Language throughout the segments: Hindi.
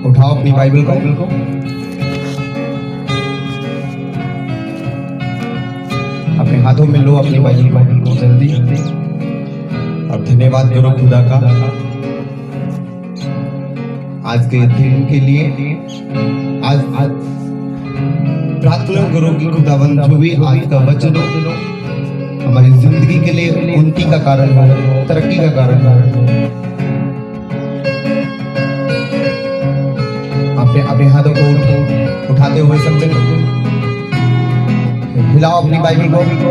उठाओ अपनी बाइबल को, अपने हाथों में लो अपनी बाइबल को जल्दी। और धन्यवाद करो खुदा का आज के दिन के लिए। आज प्रार्थना करो कि खुदावंद जो भी आज का वचन हो हमारी जिंदगी के लिए उन्नति का कारण हो, तरक्की का कारण हो। अपने हाथों को उठाते हुए सब जगह हिलाओ अपनी बाइबल को,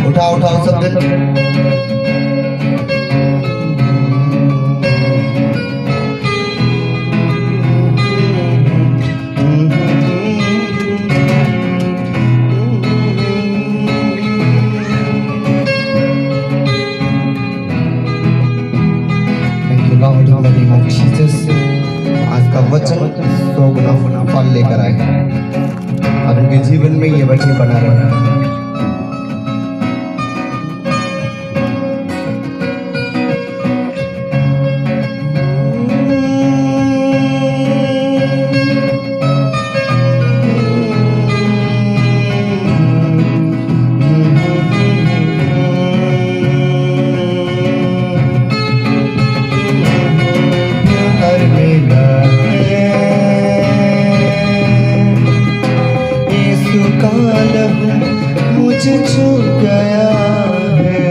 उठाओ सब जगह। आज का वचन 100 गुना फल लेकर आए और उनके जीवन में ये वचन बना रहे। मुझे छू गया है,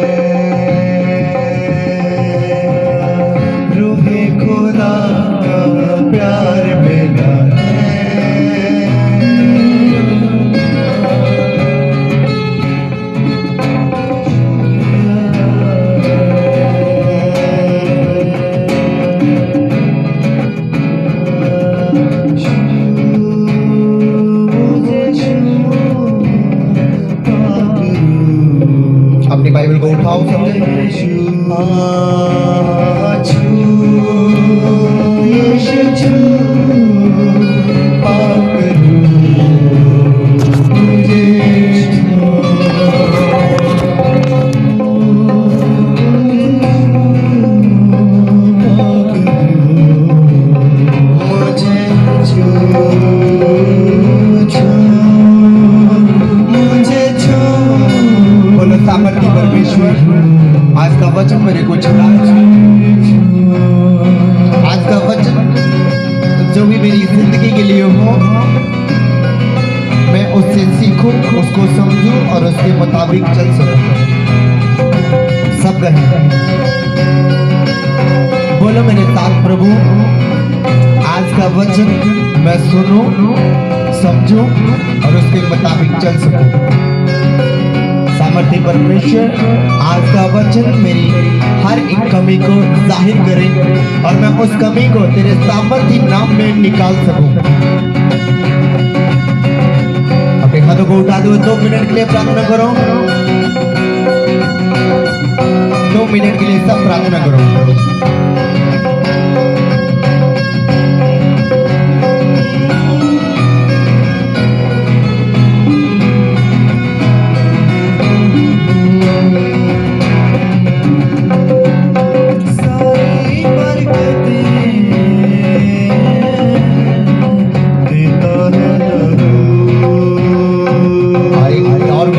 रूहे खुदा का प्यार मिला अपनी बाइबल को उठाओ सबसे। सामर्थ्य परमेश्वर आज का वचन मेरे को छुड़ा। आज का वचन जो भी मेरी जिंदगी के लिए हो मैं उससे सीखूं, उसको समझूं और उसके मुताबिक चल सकूं। सब कहें बोलो मेरे साथ प्रभु आज का वचन मैं सुनूं, समझूं और उसके मुताबिक चल सकूं। सामर्थ्य परमेश्वर आज का वचन मेरी हर एक कमी को जाहिर करे और मैं उस कमी को तेरे सामर्थ्य नाम में निकाल सकूं। अपने हाथों को उठा दो, 2 मिनट के लिए प्रार्थना करो। 2 मिनट के लिए सब प्रार्थना करो।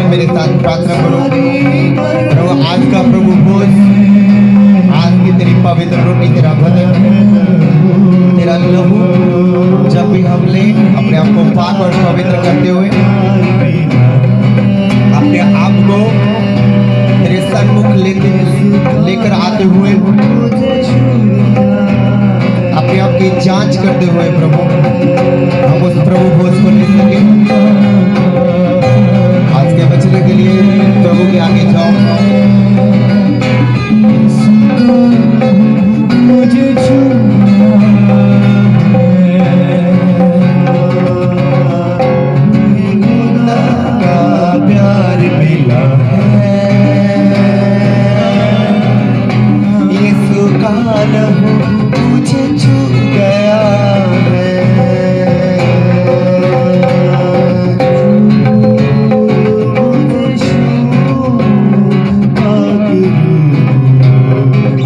मेरे साथ प्रार्थना करो। प्रभु आज का प्रभु भोज, आज की तेरी पवित्र रोटी, तेरा बदन, तेरा लहू जब भी हम ले अपने आप को पाक और पवित्र करते हुए अपने आप को तेरे सन्मुख लेकर आते हुए अपने आप की जांच करते हुए प्रभु हम उस प्रभु भोज को ले सके। आज के बचने के लिए प्रभु के आगे जाओ। मुझे का प्यार मिला है, यीशु का लहू मुझे छू गया है।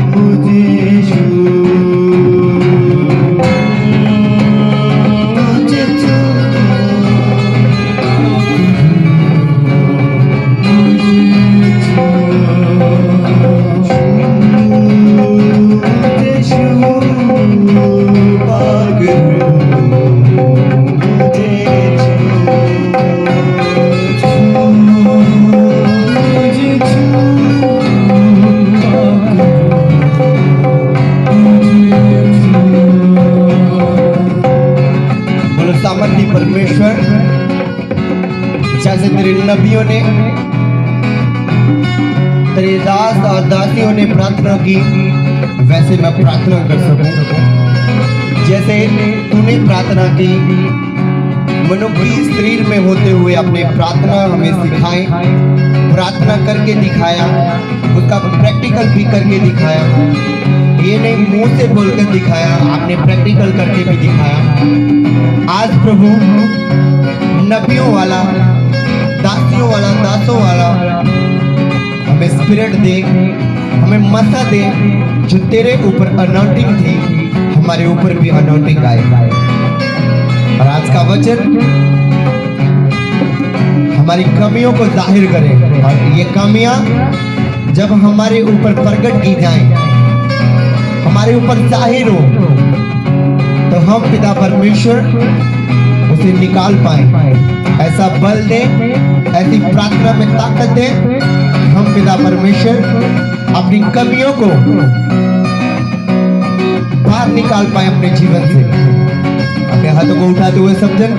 मुझे तेरे नबियों ने, तेरे दास और दासियों ने प्रार्थना की, वैसे मैं प्रार्थना कर सकूं। जैसे तूने प्रार्थना की, मनुष्य की शरीर में होते हुए अपने प्रार्थना हमें सिखाए, प्रार्थना करके दिखाया, उसका प्रैक्टिकल भी करके दिखाया। ये नहीं मुंह से बोलकर दिखाया, आपने प्रैक्टिकल करके भी दिखाया। आज प्रभु नबियों वाला, दासियों वाला, दासों वाला हमें स्पिरिट दे, हमें मसा दे, जो तेरे ऊपर अनॉइंटिंग थी हमारे ऊपर भी अनॉइंटिंग आए। और आज का वचन हमारी कमियों को जाहिर करे, और ये कमियां जब हमारे ऊपर प्रकट की जाएं, हमारे ऊपर जाहिर हो, तो हम पिता परमेश्वर उसे निकाल पाए। ऐसा बल दे, ऐसी प्रार्थना में ताकत दे, हम पिता परमेश्वर अपनी कमियों को बाहर निकाल पाए अपने जीवन से। अपने हाथों को उठाते हुए सब जन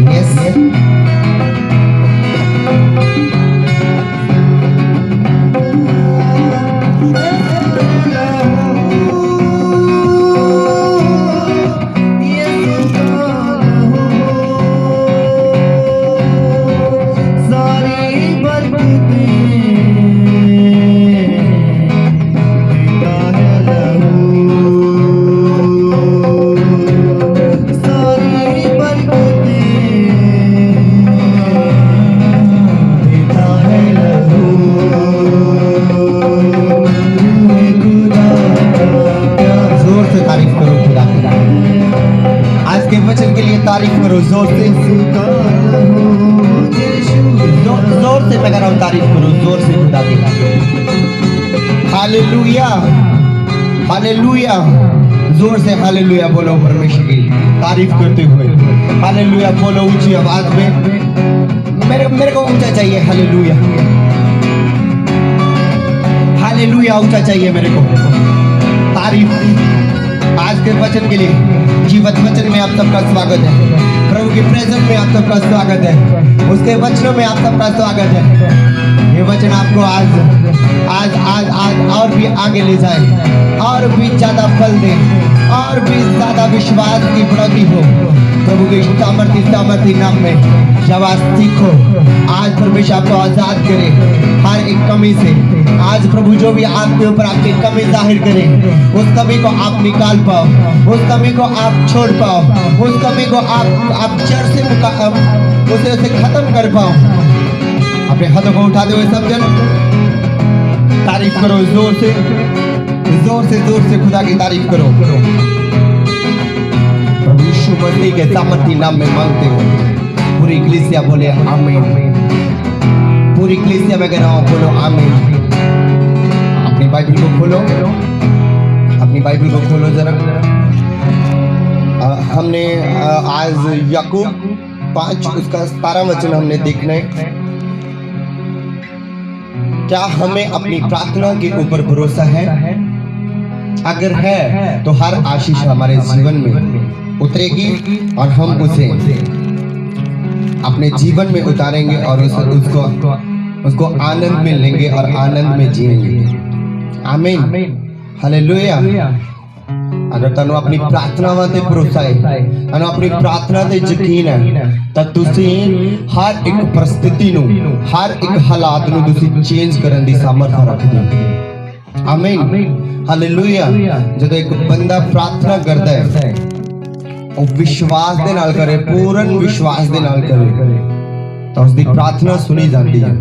यस तारीफ करो, जोर से मैं कह रहा हूं, तारीफ करो जोर से खुदा की। हालेलुया, हालेलुया, जोर से हालेलुया बोलो परमेश्वर की तारीफ करते हुए। हालेलुया बोलो ऊंची आवाज में, मेरे को ऊंचा चाहिए। हालेलुया, हालेलुया ऊंचा चाहिए मेरे को। तारीफ आज के वचन के लिए, जीवत वचन में आप सबका स्वागत है। प्रभु के प्रेजेंस में आप सबका स्वागत है। उसके वचनों में आप सबका स्वागत है। ये वचन आपको आज और भी आगे ले जाए, और भी ज्यादा फल दे, और भी ज्यादा विश्वास की बढ़ोतरी हो। प्रभु के सामर्थी नाम में जब आज सीखो, आज परमेश्वर आपको आजाद करे हर एक कमी से। आज प्रभु जो भी आपके ऊपर आपकी कमी जाहिर करे, उस कमी को आप निकाल पाओ, उस कमी को आप छोड़ पाओ, उस कमी को आप जड़ से उसे खत्म कर पाओ। अपने हाथों को उठाते हुए सब जन तारीफ करो, जोर से खुदा की तारीफ करो। प्रभु यीशु मसीह के सामर्थी नाम में मांगते हो। पूरी इक्लेसिया बोले आमीन। पूरी इक्लेसिया में कह रहा हूं, बोलो आमीन। अपनी बाइबल को खोलो, अपनी बाइबल को खोलो जरा। हमने आज याकूब 5 उसका 17 वचन हमने देखना है। क्या हमें अपनी प्रार्थना के ऊपर भरोसा है? अगर है तो हर आशीष हमारे जीवन में उतरेगी और हम उसे अपने जीवन में उतारेंगे और उसको आनंद में लेंगे और आनंद में जिएंगे। आमीन, हालेलुया। अगर तनु अपनी प्रार्थना ते भरोसा है, तनु अपनी प्रार्थना ते यकीन है, तो तुसी हर एक परिस्थिति नू, हर एक हालात नू तुसी चेंज करन दी सामर्थ रखदे हो। आमीन, हालेलुया। जब एक बंदा प्रार्थना करता है, वो विश्वास दे नाल करे, पूर्ण विश्वास दे नाल करे, तो उसकी प्रार्थना सुनी जाती है,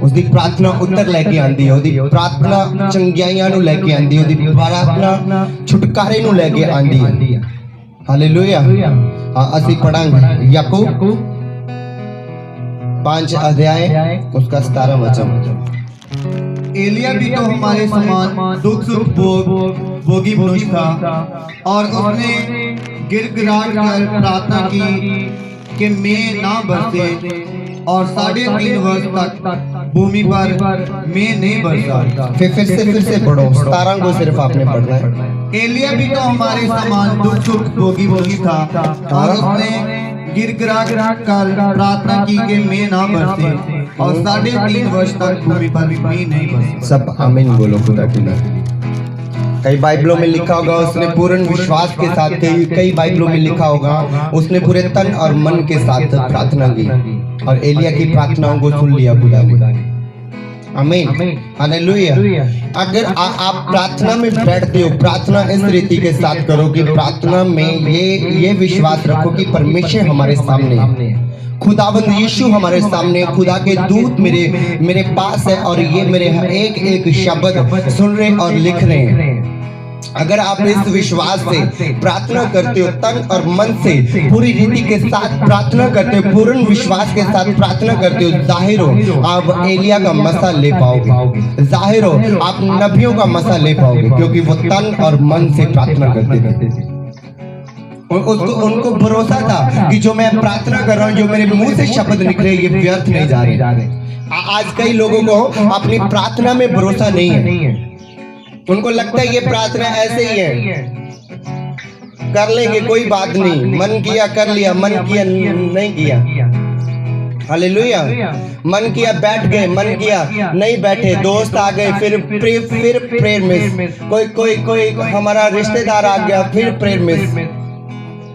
उसकी प्रार्थना उत्तर लेके आंदी है, उसकी प्रार्थना चंगियाइयां नू लेके आंदी है, उसकी प्रार्थना छुटकारे नू लेके आंदी है। हालेलुया। ਅਸੀਂ पढ़ांगे याकूब 5 अध्याय उसका 17 वचन। एलिया भी तो हमारे समान दुख सुख भोगी मनुष्य था, और उसने गिड़गिड़ाहट कर प्रार्थना की कि मैं ना बरसे, और 3.5 वर्ष तक भूमि पर में नहीं बरसा। फिर से पढ़ो, 17 को सिर्फ आपने पढ़ना है। एलिया भी तो हमारे समान दुख सुख भोगी था और उसने गिड़गिड़ा कर प्रार्थना की कि मैं ना बरसे और 3.5 वर्ष तक भूमि पर भी नहीं बरसा। सब आमीन बोलो खुदा के लिए। कई बाइबलों में लिखा होगा उसने पूर्ण विश्वास के साथ, कई बाइबलों में लिखा होगा उसने पूरे तन और मन के साथ प्रार्थना की और एलिया की प्रार्थनाओं को सुन लिया खुदा ने। आमीन, हालेलुया। अगर आप प्रार्थना में बैठते हो, प्रार्थना इस रीति के साथ करो कि प्रार्थना में ये विश्वास रखो कि परमेश्वर हमारे सामने है, खुदावंद यीशु हमारे सामने, खुदा के दूत मेरे पास है और ये मेरे एक एक शब्द सुन रहे और लिख रहे हैं। अगर आप इस विश्वास से प्रार्थना करते हो, तन और मन से पूरी रीति के साथ प्रार्थना करते हो, पूर्ण विश्वास के साथ प्रार्थना करते हो, जाहिर हो आप एलिया का मसा ले पाओगे, जाहिर हो आप नबियों का मसा ले पाओगे, क्योंकि वो तन और मन से प्रार्थना करते थे। उनको भरोसा था कि जो मैं प्रार्थना कर रहा हूँ, जो मेरे मुंह से शब्द निकले ये व्यर्थ नहीं जा रहे। आज कई लोगों को अपनी प्रार्थना में भरोसा नहीं है, उनको लगता है ये प्रार्थना ऐसे ही है, कर लेंगे कोई बात नहीं, मन किया कर लिया, मन किया नहीं किया, हालेलुया। मन किया बैठ गए, मन किया नहीं बैठे, दोस्त आ गए फिर प्रेयर मिस, कोई हमारा रिश्तेदार आ गया फिर प्रेयर मिस।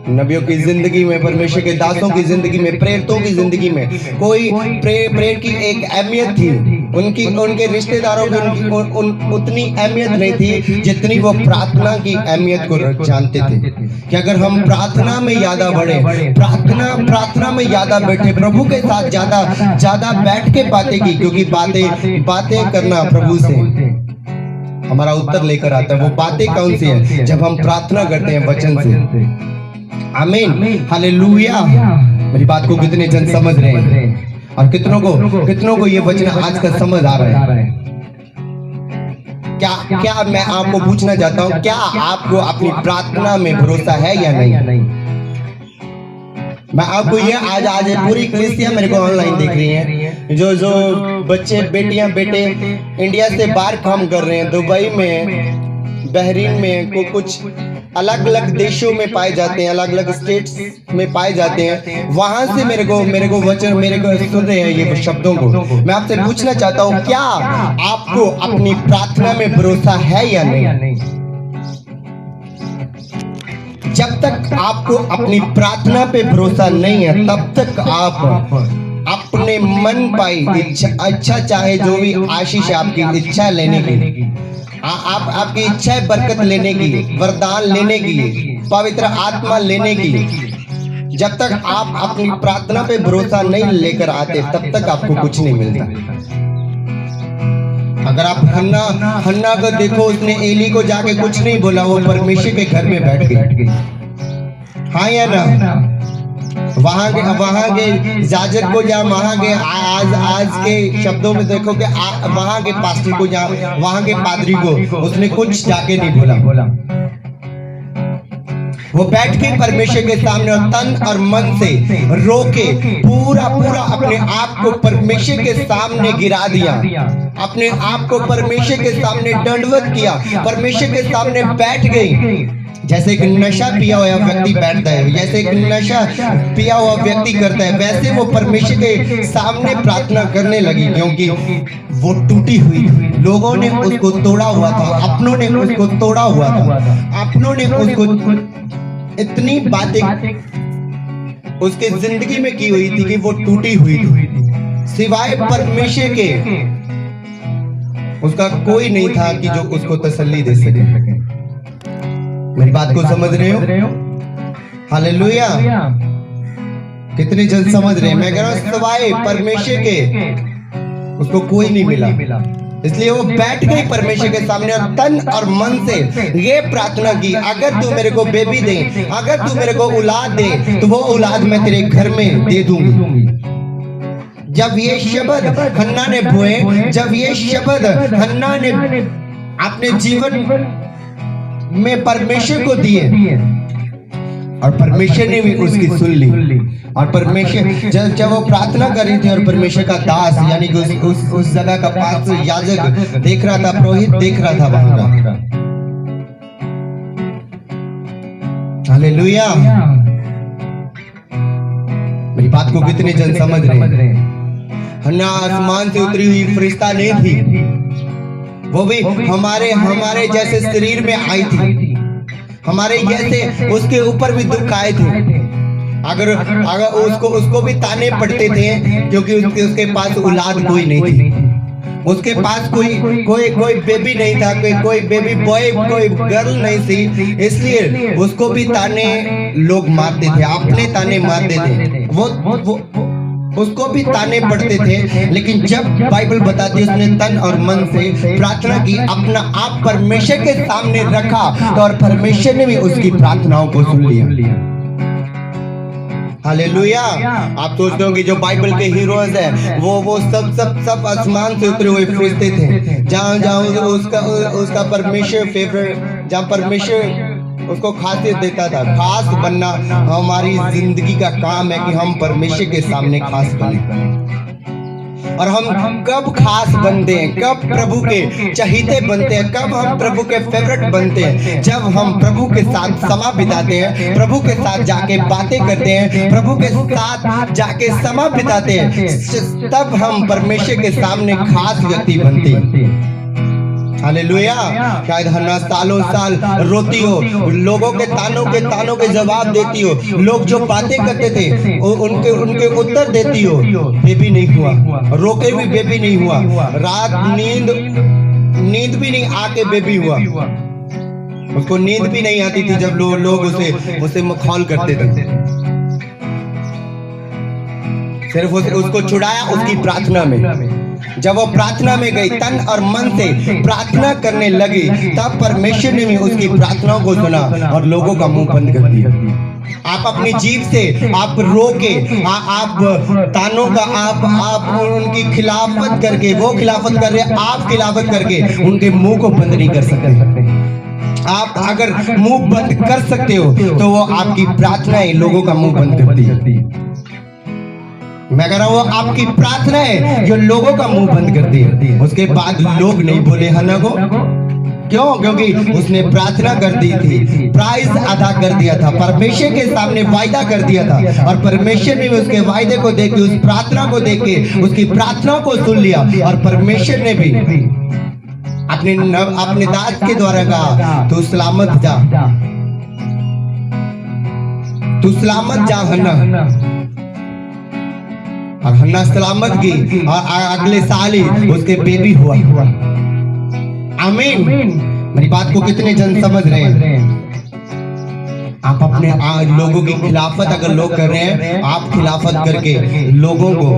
नबियों की जिंदगी में, परमेश्वर के दासों की जिंदगी में, प्रेरितों की जिंदगी में कोई प्रेयर की एक अहमियत थी, उनके रिश्तेदारों की उतनी अहमियत नहीं थी जितनी वो प्रार्थना की अहमियत को जानते थे। कि अगर हम प्रार्थना में ज्यादा बढ़े, प्रार्थना में ज्यादा बैठे, प्रभु के साथ ज्यादा बैठ के बातें की, क्योंकि बातें करना प्रभु से हमारा उत्तर लेकर आता है। वो बातें कौन सी है? जब हम प्रार्थना करते हैं वचन से। आमीन, हालेलुया। मेरी बात को कितने जन समझ रहे हैं और कितनों को ये वचन आज का समझ आ रहा है? क्या मैं आपको पूछना चाहता हूँ, क्या आपको अपनी प्रार्थना में भरोसा है या नहीं? मैं आपको ये आज पूरी कलीसिया मेरे को ऑनलाइन देख रही है, जो बच्चे बेटियां बेटे इंडिया से बाहर काम कर रहे हैं, दुबई में, बहरीन में, कुछ अलग अलग देशों में पाए जाते हैं, अलग अलग स्टेट्स में पाए जाते हैं, वहां से मेरे को वचन सुन रहे हैं ये शब्दों को। मैं आपसे पूछना चाहता हूँ, क्या आपको अपनी प्रार्थना में भरोसा है या नहीं? जब तक आपको अपनी प्रार्थना पे भरोसा नहीं है, तब तक आप अपने मन पाई अच्छा चाहे जो भी आशीष आपकी इच्छा लेने की, आपकी इच्छा है बरकत लेने की, वरदान लेने की, पवित्र आत्मा लेने की, जब तक आप अपनी प्रार्थना पे भरोसा नहीं लेकर आते, तब तक आपको कुछ नहीं मिलता। अगर आप हन्ना को देखो, उसने एली को जाके कुछ नहीं बोला, वो परमेश्वर के घर में बैठ गई, हाँ या ना? वहां के जाजक को जा, वहां के आज के शब्दों में देखो कि वहां के पास्टर को जा, वहां के पादरी को उसने कुछ जाके नहीं बोला। वो बैठ के परमेश्वर के सामने और तन और मन से रो के पूरा अपने आप को परमेश्वर के सामने गिरा दिया, अपने आप को परमेश्वर के सामने दंडवत किया, परमेश्वर के सामने बैठ गई। जैसे एक नशा पिया हुआ व्यक्ति बैठता है, जैसे एक नशा पिया हुआ व्यक्ति करता है, वैसे वो परमेश्वर के सामने प्रार्थना करने लगी, क्योंकि वो टूटी हुई, लोगों ने उसको तोड़ा हुआ था, अपनों ने उसको तोड़ा हुआ था, अपनों ने उसको इतनी बातें उसके जिंदगी में की हुई थी कि वो टूटी हुई थी। सिवाय परमेश्वर के उसका कोई नहीं था कि जो उसको तसल्ली दे सके। मेरी बात को समझ रहे हो? हालेलुया। कितने जन समझ रहे हैं? मैं कह रहा हूं सिवाय परमेश्वर के उसको कोई नहीं मिला, इसलिए वो बैठ गई परमेश्वर के सामने और तन और मन से ये प्रार्थना की, अगर तू मेरे को बेबी दे, अगर तू मेरे को औलाद दे, तो वो औलाद मैं तेरे घर में दे दूंगी। जब ये शब्द हन्ना ने बोए, जब ये शब्द हन्ना ने अपने जीवन में परमेश्वर को दिए, और परमेश्वर ने भी उसकी सुन ली। और परमेश्वर जब वो प्रार्थना कर रही थी और परमेश्वर का दास यानी कि उस जगह का पास्टर याजक देख रहा था, पुरोहित देख रहा था वहां का। हालेलुया। मेरी बात को कितने जन समझ रहे हैं? हन्ना आसमान से उतरी हुई फरिश्ता नहीं थी, वो भी हमारे जैसे शरीर में आई थी, हमारे जैसे उसके ऊपर भी दुख आए थे। अगर उसको भी ताने पड़ते थे क्योंकि उसके पास औलाद कोई नहीं थी, उसके पास कोई बेबी नहीं था, कोई बेबी बॉय कोई गर्ल नहीं थी, इसलिए उसको भी ताने लोग मारते थे, अपने ताने मारते थे, वो उसको भी ताने पड़ते थे। लेकिन जब बाइबल बताती है उसने तन और मन से प्रार्थना की, अपना आप परमेश्वर के सामने रखा, तो और परमेश्वर ने भी उसकी प्रार्थनाओं को सुन लिया। हालेलुया। आप सोचते हो कि जो बाइबल के हीरोज है वो सब आसमान से उतरे हुए फरिश्ते थे, जहाँ उसका परमेश्वर फेवरेट, जहाँ परमेश्वर उसको खासियत देता था। खास बनना हमारी जिंदगी का काम है कि हम परमेश्वर के सामने खास बने। और हम कब खास बनते हैं, कब प्रभु के चहीते बनते हैं, कब हम प्रभु के फेवरेट बनते हैं? जब हम प्रभु के साथ समय बिताते हैं, प्रभु के साथ जाके बातें करते हैं, प्रभु के साथ जाके समय बिताते हैं, तब हम परमेश्वर के सामने खास व्यक्ति बनते हैं। हालेलुया। शायद हन्ना सालों साल रोती हो, लोगों के तानों के जवाब देती हो, लोग जो बातें करते थे उनके उत्तर देती हो, बेबी नहीं हुआ, रोके भी बेबी नहीं हुआ, रात नींद भी नहीं आके बेबी हुआ, उसको नींद भी नहीं आती थी जब लोग उसे मखौल करते थे। सिर्फ उसको छुड़ाया उसकी प्रार्थना में। जब वो प्रार्थना में गई, तन और मन से प्रार्थना करने लगी, तब परमेश्वर ने भी उसकी प्रार्थनाओं को सुना और लोगों का मुंह बंद कर दिया। आप अपनी जीभ से आप रोके, आप तानों का आप उनकी खिलाफत करके, वो खिलाफत कर रहे, आप खिलाफत करके उनके मुंह को बंद नहीं कर सकते। आप अगर मुंह बंद कर सकते हो तो वो आपकी प्रार्थनाएं लोगों का मुंह बंद करती है। मैं कह रहा हूं वो आपकी प्रार्थना है जो लोगों का मुंह बंद करती है। उसके बाद लोग नहीं बोले हन्ना को, क्यों? क्योंकि उसने प्रार्थना कर दी थी, प्राइस अदा कर दिया था, परमेश्वर के सामने वायदा कर दिया था, और परमेश्वर ने भी उसके वायदे को देख के, उस प्रार्थना को देख के उसकी प्रार्थना को सुन लिया। और परमेश्वर ने भी अपने दास के द्वारा कहा, तू सलामत जा, तू सलामत जा हन्ना। और हन्ना सलामत गई और अगले साल ही उसके बेबी हुआ। आमीन। मेरी बात को कितने जन समझ रहे हैं? आप अपने लोगों की खिलाफत अगर लोग कर रहे हैं, आप खिलाफत करके लोगों को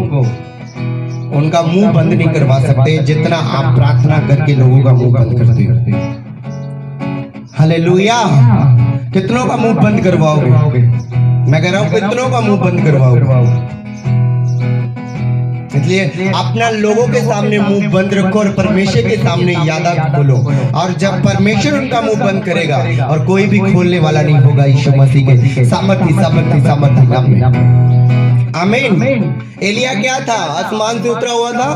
उनका मुंह बंद नहीं करवा सकते जितना आप प्रार्थना करके लोगों का मुंह बंद करते हो। हालेलुया। कितनों का मुंह बंद करवाओगे? मैं कह रहा हूं कितनों का मुंह बंद करवाओगे? इसलिए अपना लोगों के सामने मुंह बंद रखो और परमेश्वर के सामने यादा खोलो। और जब परमेश्वर उनका मुंह बंद करेगा और कोई भी खोलने वाला नहीं होगा, यीशु मसीह के सामर्थी नाम में। आमीन। एलिया क्या था? आसमान से उतरा हुआ था।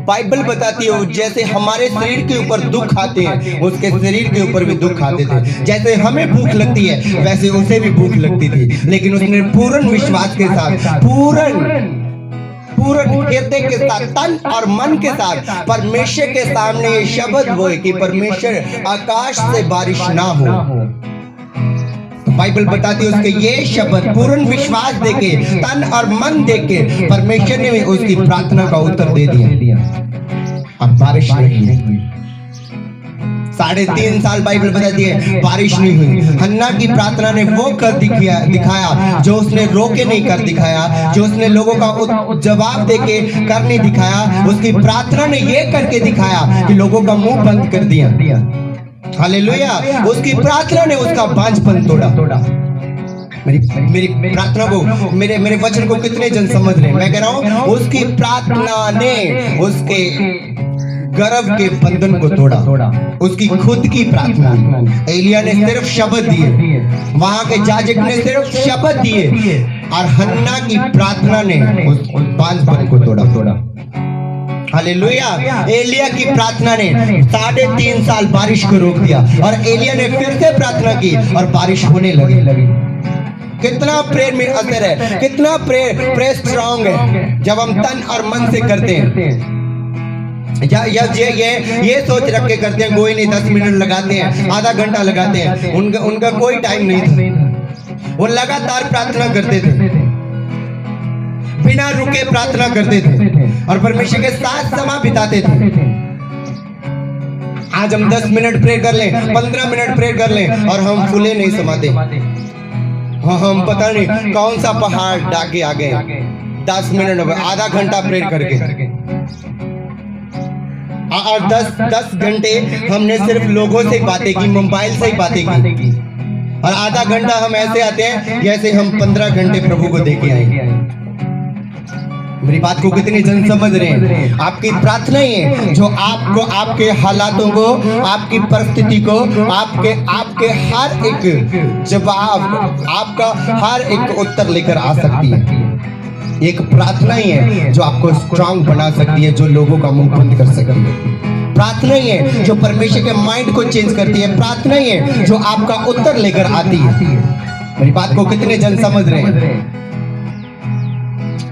बाइबल बताती है जैसे हमारे शरीर के ऊपर दुख आते हैं, उसके शरीर के ऊपर भी दुख आते थे। जैसे हमें भूख लगती है वैसे उसे भी भूख लगती थी, लेकिन उसने पूर्ण विश्वास के साथ, पूर्ण हृदय के साथ, तन और मन के साथ परमेश्वर के सामने ये शब्द बोए कि परमेश्वर आकाश से बारिश ना हो। तो बाइबल बताती है उसके ये शब्द पूर्ण विश्वास देके, तन और मन देके परमेश्वर ने भी उसकी प्रार्थना का उत्तर दे दिया और बारिश नहीं हुई। 3.5 साल बाइबल बताती है बारिश नहीं हुई। हन्ना की प्रार्थना ने वो कर दिखाया जो उसने रोके नहीं कर दिखाया, जो उसने लोगों का जवाब देके कर नहीं दिखाया। उसकी प्रार्थना ने ये करके दिखाया कि लोगों का मुंह बंद कर दिया। हालेलुया। उसकी प्रार्थना ने उसका बांझपन तोड़ा। मेरी प्रार्थना को, मेरे वचन को कितने जन समझ रहे हैं? मैं कह रहा हूं उसकी प्रार्थना ने उसके गर्व के बंधन को तोड़ा। उसकी खुद की प्रार्थना, एलिया ने सिर्फ शब्द दिए, वहां के याजक ने सिर्फ शब्द दिए, और हन्ना की प्रार्थना ने उस बांझपन को तोड़ा। हालेलुया। एलिया की प्रार्थना ने 3.5 साल बारिश को रोक दिया, और एलिया ने फिर से प्रार्थना की और बारिश होने लगी। कितना प्रेयर में असर है, कितना प्रेयर स्ट्रांग है जब हम तन और मन से करते हैं। ये सोच रख के करते हैं, कोई नहीं, 10 मिनट लगाते हैं, आधा घंटा लगाते हैं, उनका कोई टाइम नहीं था। वो लगातार प्रार्थना करते थे, बिना रुके प्रार्थना करते थे, और परमेश्वर के साथ समय बिताते थे। आज हम 10 मिनट प्रे कर लें, 15 मिनट प्रे कर लें, और हम फूले नहीं समाते। हम पता नहीं कौन सा पहाड़ डाके आ गए। 10 मिनट, आधा घंटा प्रे करके, और 10 घंटे हमने सिर्फ लोगों से बातें की, मोबाइल से ही बातें की, और आधा घंटा हम ऐसे आते हैं जैसे हम 15 घंटे प्रभु को देके आए। मेरी बात को कितने जन समझ रहे हैं? आपकी प्रार्थना ही है जो आपको, आपके हालातों को, आपकी परिस्थिति को, आपके हर एक जवाब, आपका हर एक उत्तर लेकर आ सकती है। एक प्रार्थना ही है जो आपको स्ट्रांग बना सकती है, जो लोगों का मुंह बंद कर सकती है। प्रार्थना ही है जो परमेश्वर के माइंड को चेंज करती है। प्रार्थना ही है जो आपका उत्तर लेकर आती है। मेरी बात को कितने जन समझ रहे हैं?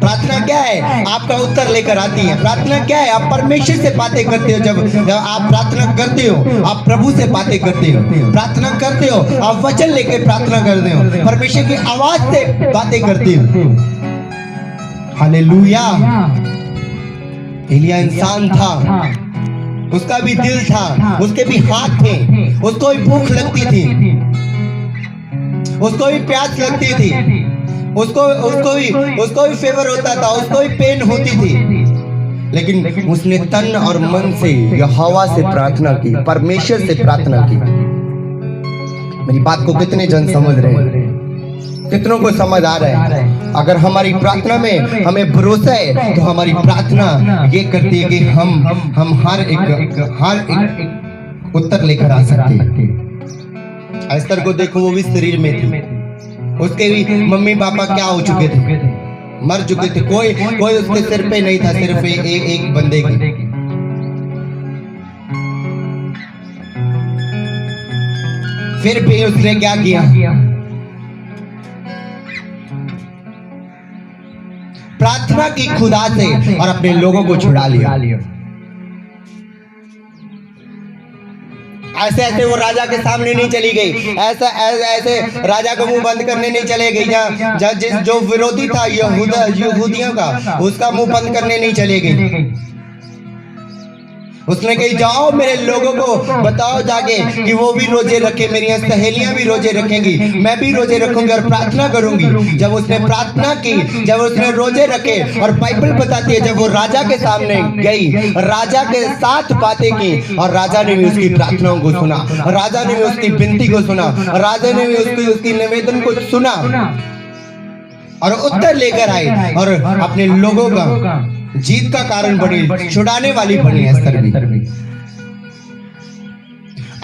प्रार्थना क्या है? आपका उत्तर लेकर आती है। प्रार्थना क्या है? आप परमेश्वर से बातें करते हो। जब आप प्रार्थना करते हो, आप प्रभु से बातें करते हो। प्रार्थना करते हो, आप वचन लेकर प्रार्थना करते हो, परमेश्वर की आवाज से बातें करते हो। हालेलुया। एलिया इंसान था, उसका भी दिल था, उसके भी हाथ थे, उसको भी भूख लगती थी, उसको भी प्यास लगती थी, उसको भी फेवर होता था, उसको भी पेन होती थी, लेकिन उसने तन और मन से यहोवा से प्रार्थना की, परमेश्वर से प्रार्थना की। मेरी बात को कितने जन समझ रहे हैं? कितनों को समझ आ रहा है? अगर हमारी प्रार्थना में हमें भरोसा है तो हमारी प्रार्थना ये करती है कि हम हर एक उत्तर लेकर आ सकते हैं। एस्तर को देखो, वो भी शरीर में थी, उसके भी मम्मी पापा क्या हो चुके थे, मर चुके थे, कोई उसके सिर पे नहीं था, सिर्फ एक बंदे की। फिर भी उसने क्या किया? प्रार्थना की खुदा से और अपने लोगों को छुड़ा लिया। ऐसे वो राजा के सामने नहीं चली गई, ऐसे राजा को मुंह बंद करने नहीं चले गई। जो विरोधी था यहूदियों का, उसका मुंह बंद करने नहीं चले गई। उसने कही, जाओ मेरे लोगों को बताओ जाके कि वो भी रोजे रखे, मेरी सहेलियां भी रोजे रखेंगी, मैं भी रोजे रखूंगी और प्रार्थना करूंगी। जब उसने प्रार्थना की, जब उसने रोजे रखे, और बाइबल बताती है जब वो राजा के सामने गई, राजा के साथ बातें की, और राजा ने भी उसकी प्रार्थनाओं को सुना, राजा ने भी उसकी विनती को सुना, राजा ने भी उसकी निवेदन को सुना, और उत्तर लेकर आए, और अपने लोगों का जीत का कारण बनी, छुड़ाने वाली बनी एस्तर भी।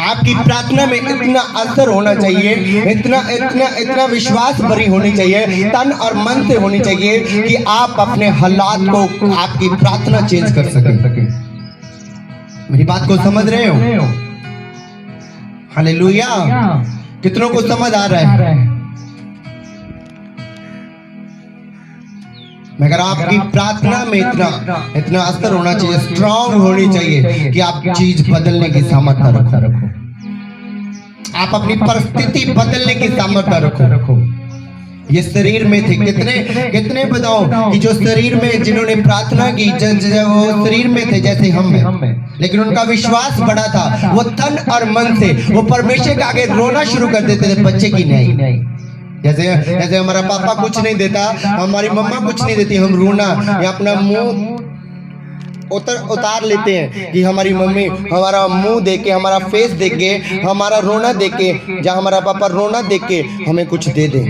आपकी प्रार्थना में इतना असर होना चाहिए, इतना विश्वास भरी होनी चाहिए, तन और मन से होनी चाहिए कि आप अपने हालात को, आपकी प्रार्थना चेंज कर सके। मेरी बात को समझ रहे हो? हालेलुया। कितनों को समझ आ रहा है? मगर आपकी प्रार्थना में इतना असर होना चाहिए, स्ट्रांग होनी चाहिए कि आप चीज बदलने की सामर्थ्य रखो, आप अपनी परिस्थिति बदलने की सामर्थ्य रखो। ये शरीर में थे, कितने बताओ कि जो शरीर में जिन्होंने प्रार्थना की, वो शरीर में थे जैसे हम हैं, लेकिन उनका विश्वास बड़ा था। वो तन और मन से वो परमेश्वर के आगे रोना शुरू कर देते थे, बच्चे की नहीं। जैसे हमारा पापा कुछ नहीं देता, हमारी मम्मा कुछ नहीं देती, हम रोना या अपना मुंह उतार लेते हैं कि हमारी मम्मी हमारा मुंह देख के, हमारा फेस देख के, हमारा रोना देख के, जहाँ हमारा पापा रोना देख के हमें कुछ दे दे।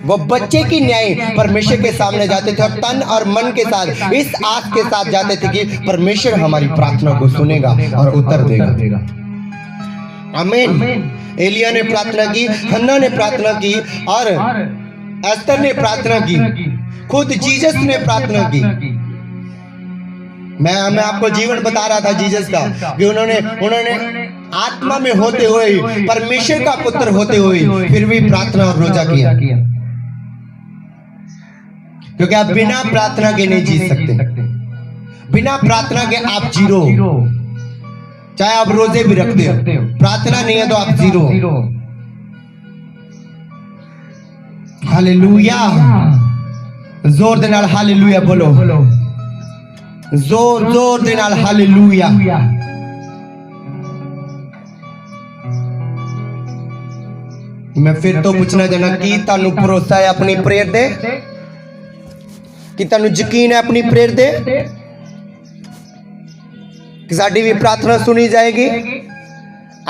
वो बच्चे की न्याय परमेश्वर के सामने जाते थे और तन और मन के साथ इस आस के साथ जाते थे कि परमेश्वर हमारी प्रार्थना को सुनेगा और उत्तर देगा। आमीन। एलिया ने प्रार्थना की, हन्ना ने प्रार्थना की और एस्तर ने प्रार्थना की, खुद जीसस ने प्रार्थना की। मैं आपको जीवन बता रहा था जीसस का कि उन्होंने आत्मा में होते हुए, परमेश्वर का पुत्र होते हुए फिर भी प्रार्थना और रोजा किया, क्योंकि आप बिना प्रार्थना के नहीं जी सकते। बिना प्रार्थना के आप जीरो, चाहे आप रोजे भी रखते हो, प्रार्थना नहीं है तो आप जीरो। हालेलुया। जोर दे नाल हालेलुया बोलो, जोर दे नाल हालेलुया। मैं फिर तो पूछना चाहना कि तानू भरोसा है अपनी प्रेयर दे, कि तानू यकीन है अपनी प्रेयर दे कि साडी भी प्रार्थना सुनी जाएगी।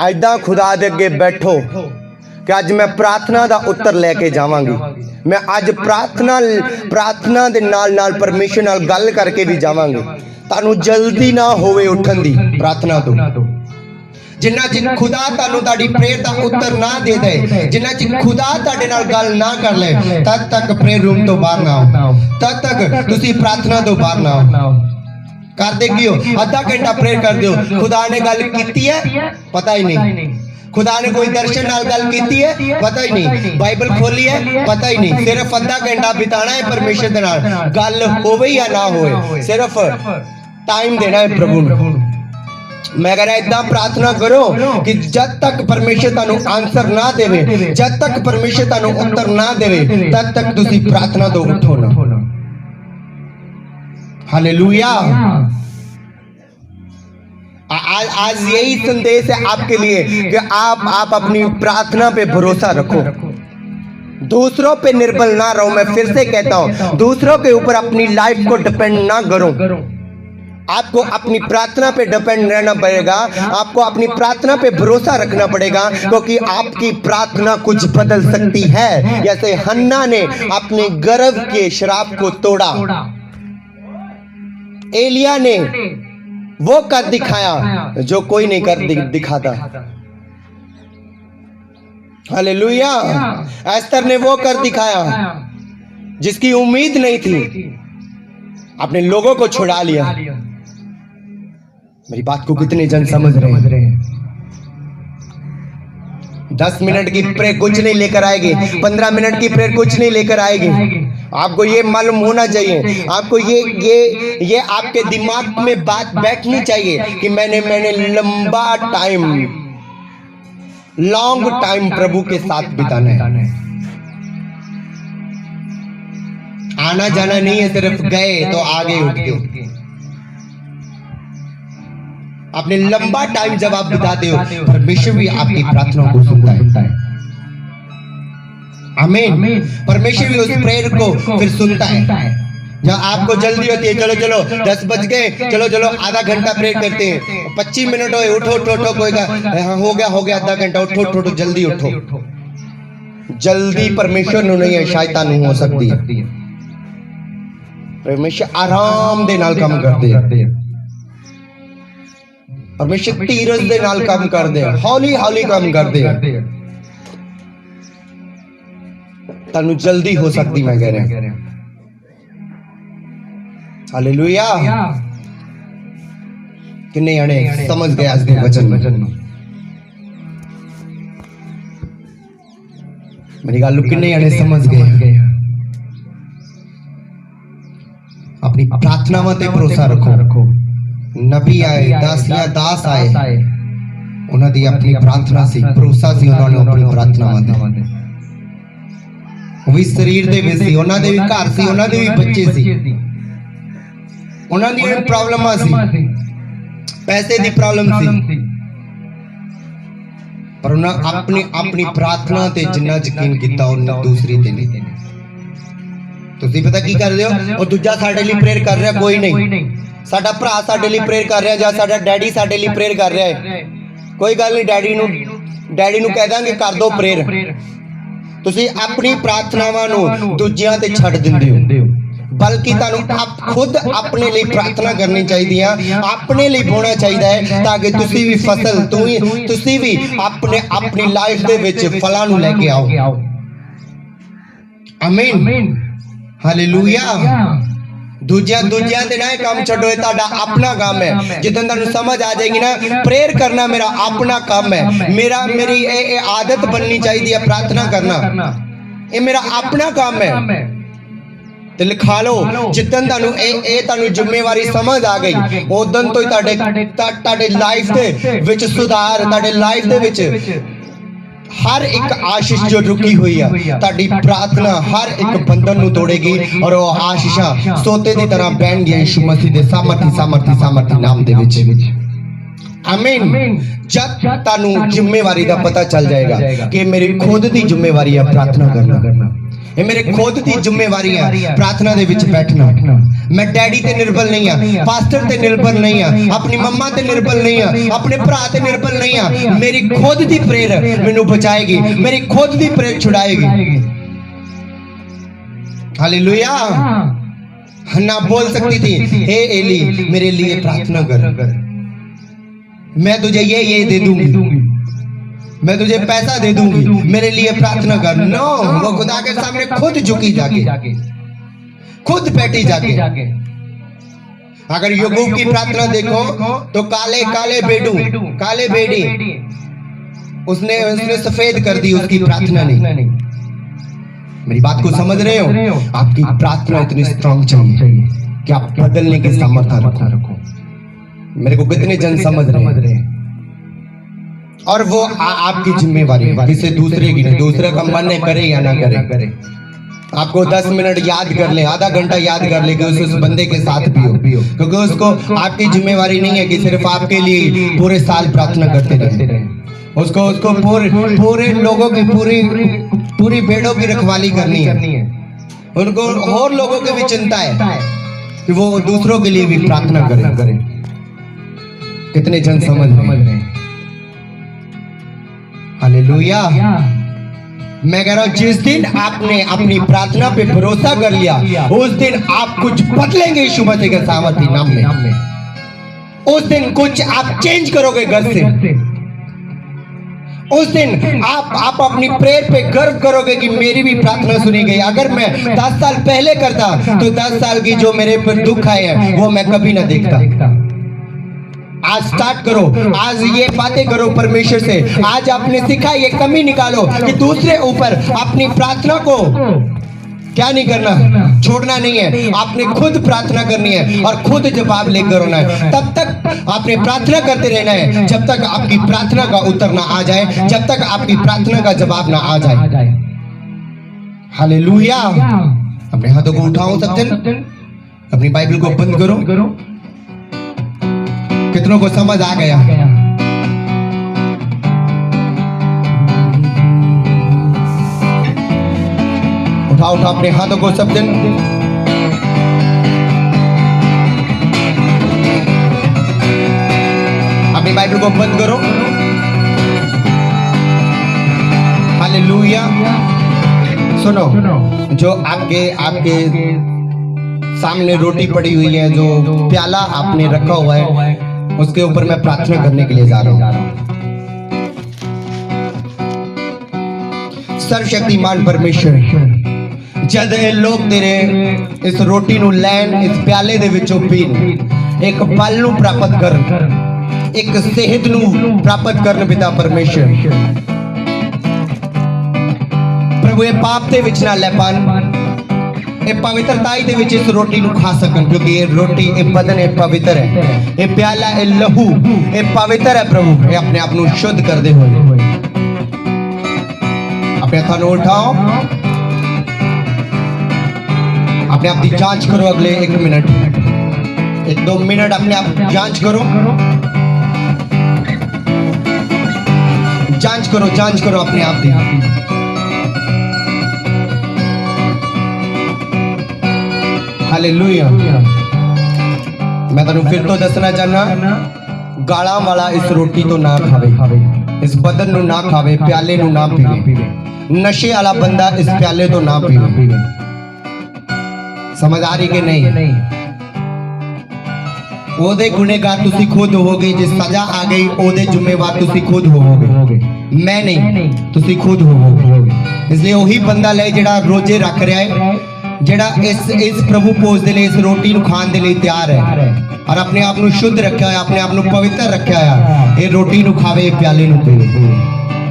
ऐदा खुदा दे अगे बैठो कि अज मैं प्रार्थना दा उत्तर लेके जावांगी। मैं अज प्रार्थना दे नाल परमेश्वर नाल गल करके भी जावांगी। तानू जल्दी ना होवे उठन दी प्रार्थना तो। जिन्ना चिर खुदा तानू ताड़ी प्रेयर दा उत्तर ना दे दे, जिन्ना चिर खुदा ताड़े नाल गल ना कर ले, तद तक प्रेयर रूम तो बाहर ना आओ, तद तक तुसी प्रार्थना तो बाहर ना आओ। कर दे की हो, आधा घंटा प्रेयर कर दो, खुदा ने गल कीती है पता ही नहीं, खुदा ने कोई दर्शन नाल गल कीती है पता ही नहीं, बाइबल खोली है पता ही नहीं। सिर्फ आधा घंटा बिताना है परमेश्वर दे नाल, गल होवे या ना होवे, सिर्फ टाइम देना है प्रभु नूं। मैं कह रहा इतना प्रार्थना करो कि जब तक परमेश्वर तानू आंसर ना देवे, जब तक परमेश्वर तानू उत्तर ना देवे, तब तक तुसी प्रार्थना तो उठो ना। हालेलुया। आज यही संदेश है आपके लिए कि आप अपनी प्रार्थना पे भरोसा रखो, दूसरों पे निर्भर ना रहो। मैं फिर से कहता हूं, दूसरों के ऊपर अपनी लाइफ को डिपेंड ना करो। आपको अपनी प्रार्थना पे डिपेंड रहना पड़ेगा, आपको अपनी प्रार्थना पे भरोसा रखना पड़ेगा, क्योंकि आपकी प्रार्थना कुछ बदल सकती है। जैसे हन्ना ने अपने गर्भ के श्राप को तोड़ा, एलिया ने वो कर दिखाया जो कोई नहीं कर दिखाता। हालेलुया। एस्तर ने वो कर दिखाया जिसकी उम्मीद नहीं थी, अपने लोगों को छुड़ा लिया। मेरी बात को कितने जन समझ रहे हैं? 10 मिनट की प्रेयर कुछ नहीं लेकर आएगी, 15 मिनट की प्रेयर कुछ नहीं लेकर आएगी। आपको ये मालूम होना चाहिए, आपको ये आपके दिमाग में बात बैठनी चाहिए कि मैंने लंबा टाइम, लॉन्ग टाइम प्रभु के साथ बिताना है। आना जाना नहीं है, सिर्फ गए तो आगे उठ गए। आपने लंबा टाइम जब आप बिताते हो, परमेश्वर भी आपकी प्रार्थना को सुनता है। आमीन। परमेश्वर भी उस प्रेयर को फिर सुनता है। जब आपको जल्दी होती है, चलो 10 बज गए, चलो आधा घंटा प्रेयर करते हैं, 25 मिनट हो, उठो कोई हो गया आधा घंटा, उठो जल्दी उठो। जल्दी परमेश्वर नु नहीं है, शैतान नु हो सकती है। परमेश्वर आराम दे नाल काम करते हैं, परमेश्वर धीरज दे नाल काम कर दे, हौली काम कर दे। तानू जल्दी हो सकती, मैं कह रहा हूं। हालेलुया। किन्ने जने समझ गए आज के वचन में? मेरी गल किन्ने जने समझ गए? अपनी प्रार्थनावां ते भरोसा रखो। नबी आए, दास आए, उन्हां दी अपनी प्रार्थना सी, भरोसा सी, उन्होंने अपनी प्रार्थनावां ते। वो भी शरीर दे विच सी, उन्हां दे भी घर सी, उन्हां दे भी बच्चे सी, उन्हां दी प्रॉब्लमां सी, पैसे दी प्रॉब्लम सी, पर उन्हां अपनी प्रार्थना ते जिन्ना यकीन कीता उन्हां दूसरी ते नहीं। तुसीं पता की कर रहे हो? और दूजा साडे लिए प्रेयर कर रहा कोई नहीं, साडा भरा साडे लिए प्रेयर कर रहा, जां साडा डैडी साडे लिए प्रेयर कर रहा है, कोई गल नहीं, डैडी नू कह दांगे कर दो प्रेयर। ਤੁਸੀਂ ਆਪਣੀ ਪ੍ਰਾਰਥਨਾਵਾਂ ਨੂੰ ਦੂਜਿਆਂ ਤੇ ਛੱਡ ਦਿੰਦੇ ਹੋ, ਬਲਕਿ ਤੁਹਾਨੂੰ ਆਪ ਖੁਦ ਆਪਣੇ ਲਈ ਪ੍ਰਾਰਥਨਾ ਕਰਨੀ ਚਾਹੀਦੀ ਆ, ਆਪਣੇ ਲਈ ਬੋਣਾ ਚਾਹੀਦਾ ਹੈ, ਤਾਂ ਕਿ ਤੁਸੀਂ ਵੀ ਫਸਲ ਤੁਸੀਂ ਵੀ ਆਪਣੀ ਲਾਈਫ ਦੇ ਵਿੱਚ ਫਲਾਂ ਨੂੰ ਲੈ ਕੇ ਆਓ। ਆਮੀਨ, ਹਾਲੇਲੂਇਆ। ਦੂਜਿਆਂ ਦੇ ਨਾ ਕੰਮ ਛੱਡੋ, ਇਹ ਤੁਹਾਡਾ ਆਪਣਾ ਕੰਮ ਹੈ। ਜਿੱਦਾਂ ਤੁਹਾਨੂੰ ਸਮਝ ਆ ਜਾਏਗੀ ਨਾ, ਪ੍ਰੇਅਰ ਕਰਨਾ ਮੇਰਾ ਆਪਣਾ ਕੰਮ ਹੈ, ਮੇਰੀ ਇਹ ਆਦਤ ਬਣਨੀ ਚਾਹੀਦੀ ਹੈ ਪ੍ਰਾਰਥਨਾ ਕਰਨਾ, ਇਹ ਮੇਰਾ ਆਪਣਾ ਕੰਮ ਹੈ। ਤੇ ਲਿਖਾ ਲਓ, ਜਿੱਦਣ ਤੁਹਾਨੂੰ ਜ਼ਿੰਮੇਵਾਰੀ ਸਮਝ ਆ ਗਈ, ਉਦੋਂ ਤੋਂ ਹੀ ਤੁਹਾਡੇ ਲਾਈਫ ਦੇ ਵਿੱਚ ਸੁਧਾਰ, ਤੁਹਾਡੇ ਲਾਈਫ ਦੇ ਵਿੱਚ हर एक आशीष जो रुकी हुई है, ताड़ी प्रार्थना हर एक बंधन नु तोड़ेगी और वो आशीषा सोते दी तरह बहन गया यीशु मसीह दे सामर्थी नाम दे विच। आमीन। जब तानू जिम्मेवारी दा पता चल जाएगा कि मेरी खुद दी जिम्मेवारी है प्रार्थना करना, ये मेरे खुद की जिम्मेवारी है प्रार्थना दे विच बैठना। मैं डैडी ते निर्भर नहीं हाँ, पास्टर ते निर्भर नहीं हाँ, अपनी मम्मा ते निर्भर नहीं हाँ, अपने भरा ते निर्भर नहीं हाँ। मेरी खुद की प्रेयर मैनू बचाएगी, मेरी खुद की प्रेयर छुड़ाएगी। हालेलुया। हन्ना बोल सकती थी, हे एली मेरे लिए प्रार्थना कर, मैं तुझे ये दे दूंगी, मैं तुझे पैसा दे दूंगी, मेरे लिए प्रार्थना कर। नो, वो खुदा के सामने खुद झुकी जाके, खुद बैठी जाके। अगर याकूब की प्रार्थना देखो तो काले बेड़ी उसने सफेद कर दी, उसकी प्रार्थना नहीं। मेरी बात को समझ रहे हो? आपकी प्रार्थना इतनी स्ट्रांग चाहिए कि आप बदलने की सामर्थ्य रखो। मेरे को कितने जन समझ रहे हैं? और वो आपकी जिम्मेवारी है, किसी दूसरे की नहीं। दूसरे का मन करे या ना करे, आपको 10 मिनट याद कर ले, आधा घंटा याद कर ले कि उस बंदे के साथ भी हो, क्योंकि उसको आपकी जिम्मेवारी नहीं है कि सिर्फ आपके लिए पूरे साल प्रार्थना करते रहे। उसको पूरे लोगों की पूरी भेड़ों की रखवाली करनी है। उनको और लोगों की भी चिंता है कि वो दूसरों के लिए भी प्रार्थना करें। कितने जन समझ रहे हैं? हालेलुया। मैं कह रहा हूं, जिस दिन आपने अपनी प्रार्थना पे भरोसा कर लिया, उस दिन आप कुछ बदलेंगे यीशु मसीह के सामर्थी नाम में। उस दिन कुछ आप चेंज करोगे घर से। उस दिन आप अपनी प्रेयर पे गर्व करोगे कि मेरी भी प्रार्थना सुनी गई। अगर मैं 10 साल पहले करता तो 10 साल की जो मेरे पर दुख आए हैं वो मैं कभी ना देखता। आज स्टार्ट करो, आज ये बातें करो परमेश्वर से। आज आपने सीखा, ये कमी निकालो कि दूसरे ऊपर अपनी प्रार्थना को क्या नहीं करना, छोड़ना नहीं है। आपने खुद प्रार्थना करनी है और खुद जवाब लेकर होना है। तब तक आपने प्रार्थना करते रहना है जब तक आपकी प्रार्थना का उत्तर ना आ जाए, जब तक आपकी प्रार्थना का जवाब ना आ जाए। हालेलुया। अपने हाथों को उठाओ सब जन, अपनी बाइबल को बंद करो। कितनों को समझ आ गया? उठाओ अपने हाथों को सब जन। अपनी बाइबल को बंद करो। हालेलुया। सुनो, जो आपके सामने रोटी पड़ी हुई है, जो प्याला आपने रखा हुआ है, उसके ऊपर मैं प्रार्थना करने के लिए जा रहा हूं। सर्वशक्तिमान परमेश्वर, जद ये लोग तेरे इस रोटी नु लैन, इस प्याले दे विचों पीन, एक बल नु प्राप्त कर, एक सेहत नु प्राप्त करन पिता परमेश्वर। प्रभु ये पाप दे विच ना ले पान, ये पवित्रताई दे विच इस रोटी नु खा सकन, क्योंकि ये रोटी, ये बदन ये पवित्र है, ये प्याला, ये लहू ये पवित्र है। प्रभु ये अपने आप नु शुद्ध कर दे। अपने हाथ उठाओ, अपने आप की जांच करो। अगले 1 मिनट, 1-2 मिनट अपने आप जांच करो, जांच करो अपने आप की। हालेलुया। मैं तुहानू फिर तो दसना चाहना, गाला वाला इस रोटी तो ना खावे। इस बदन नू ना खावे, प्याले नू ना पीवे। नशे वाला बंदा इस प्याले तो ना पीवे। समझ आ रही कि नहीं? ओदे गुनेगार तुसी खुद होवोगे, जिस सजा आ गई ओदे जुम्मेवार तुसी खुद होवोगे, मैं नहीं, तुसी खुद होवोगे। इसलिए वही बंदा ले जेड़ा रोजे रख रहा है, जेड़ा इस प्रभु भोज दे लिए, इस रोटी नु खान दे लिए तैयार है और अपने आप नु शुद्ध रखा है, अपने आप नु पवित्र रखा है। ये रोटी नु खावे, ये प्याले नु पीवे,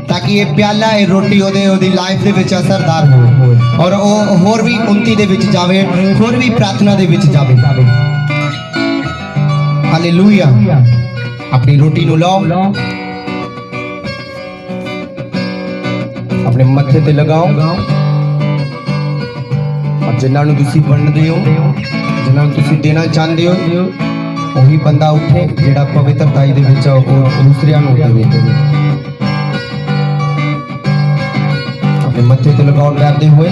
ताकि ये प्याला ये रोटी ओदी लाइफ दे विच असरदार हो और ओ होर भी उन्नति दे विच जावे, होर भी प्रार्थना दे विच जावे। हालेलुया। अपनी रोटी नु लाओ, अपने मत्थे ते लगाओ और जिन्हां नूं तुसीं वंडदे हो, जिन्हां नूं तुसीं देना चाहते हो, वही बंदा उठे जेड़ा पवित्रताई दे विच दूसरियां नूं देवे। अपने मत्थे ते लगाओ बैठदे हुए,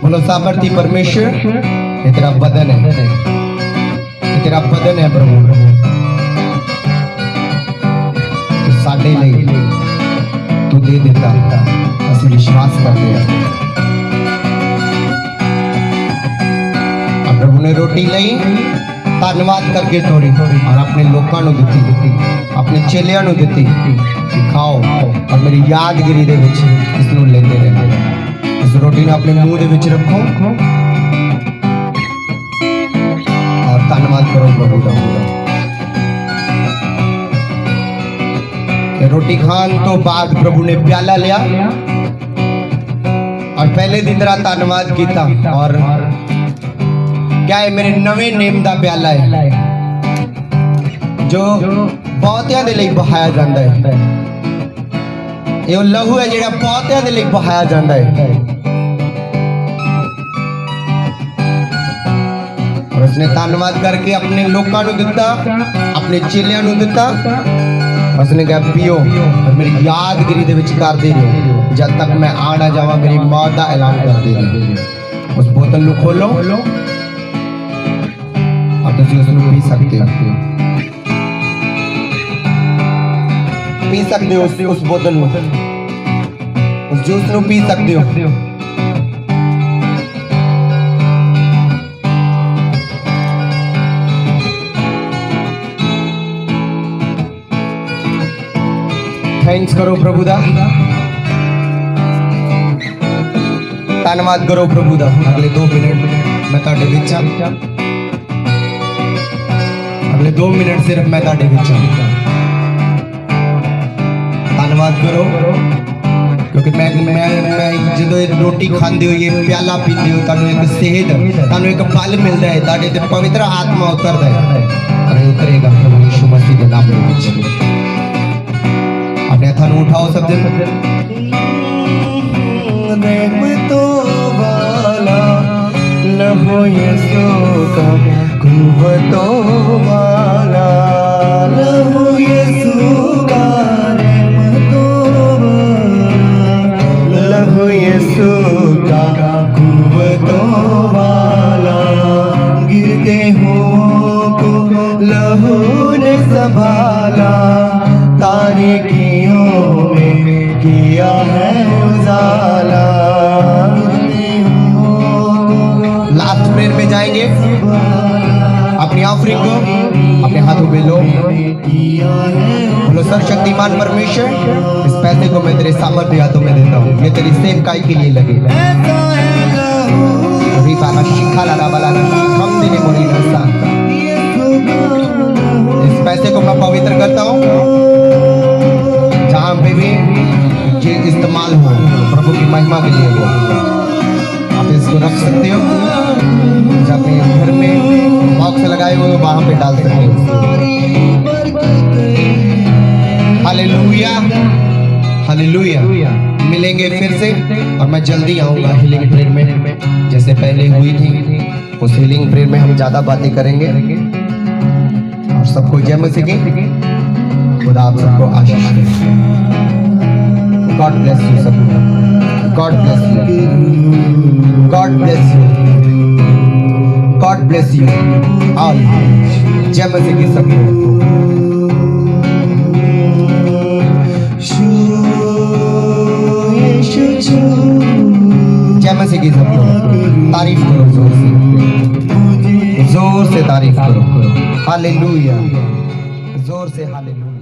बोलो सामर्थी परमेश्वर, ये तेरा बदन है, ये तेरा बदन है प्रभु, तो साडे लई तू दे देता, असि विश्वास करते हैं। प्रभु ने रोटी ली, धन्यवाद करके तोड़ी और अपने लोगों को दी, अपने चेलियां को दी कि खाओ और मेरी यादगिरी दे विच इसनूं लेते रहना। इस रोटी ने अपने मुंह दे विच रखो और धन्यवाद करो प्रभु का। रोटी खान तो बाद प्रभु ने प्याला लिया और पहले दिन तरह धन्यवाद किया और क्या है, मेरे नवे नेम दा प्याला है जो बहुतियां दे लई बहाया जाता है। ये लहू है जेड़ा बहुतियां दे लई बहाया जाता है। और उसने धन्यवाद करके अपने लोगों को दिता, अपने चेलियां को दिता। उसने कहा पियो और मेरी यादगिरी दे विच करदे रहो, जब तक मैं आ ना जावां, मेरी मौत दा ऐलान करदे रहो। उस बोतल को खोलो और तुम उसको पी सकते हो, पी सकते हो उस बोतल में, उस जूस को पी सकते हो। थैंक्स करो प्रभु दा, धन्यवाद करो प्रभु दा। अगले 2 मिनट मैं तुहाडे विच अगले 2 मिनट सिर्फ मैं तुहाडे विच धन्यवाद करो, क्योंकि मैं जो रोटी खाते हो, ये प्याला पीते हो, तुहानू एक सेहत, तुहानू एक बल मिलता है, तुहाडे ते पवित्र आत्मा उतरता है और उतरेगा प्रभु यीशु मसीह के नाम में। अपने हाथों को उठाओ सब जन। रहमतों वाला लहू यीशु का, कुव्वतों वाला लहू यीशु का, रहमतों वाला लहू यीशु का, कुव्वतों वाला। गिरते हुओं को लहू ने संभाला, तारीकियों में किया है उजाला। लास्ट प्रेयर में जाएंगे, अपनी ऑफरिंग को अपने हाथों में लो, बोलो सर्वशक्तिमान परमेश्वर, इस पैसे को मैं तेरे सामर्थ्य हाथों में देता हूँ, ये तेरी सेवकाई के लिए लगे। इस पैसे को मैं पवित्र करता हूँ, जहाँ पे भी ये इस्तेमाल हो प्रभु की महिमा के लिए हो। आप इसको रख सकते हो, जब अपने घर में बॉक्स लगाए हुए वहां पे डाल सकते हो। Hallelujah, hallelujah. मिलेंगे फिर से और मैं जल्दी आऊंगा हीलिंग प्रेयर में, जैसे पहले हुई थी। उस हीलिंग प्रेयर में हम ज्यादा बातें करेंगे और सबको जय मसीह की। खुदा आप सबको आशीष दे। गॉड ब्लेस यू सबको, God bless you, God bless you, God bless you all. जय मसीह की सबको। मसीह की सब तारीफ करो, जोर से तारीफ करो। हालेलुया, जोर से हालेलुया।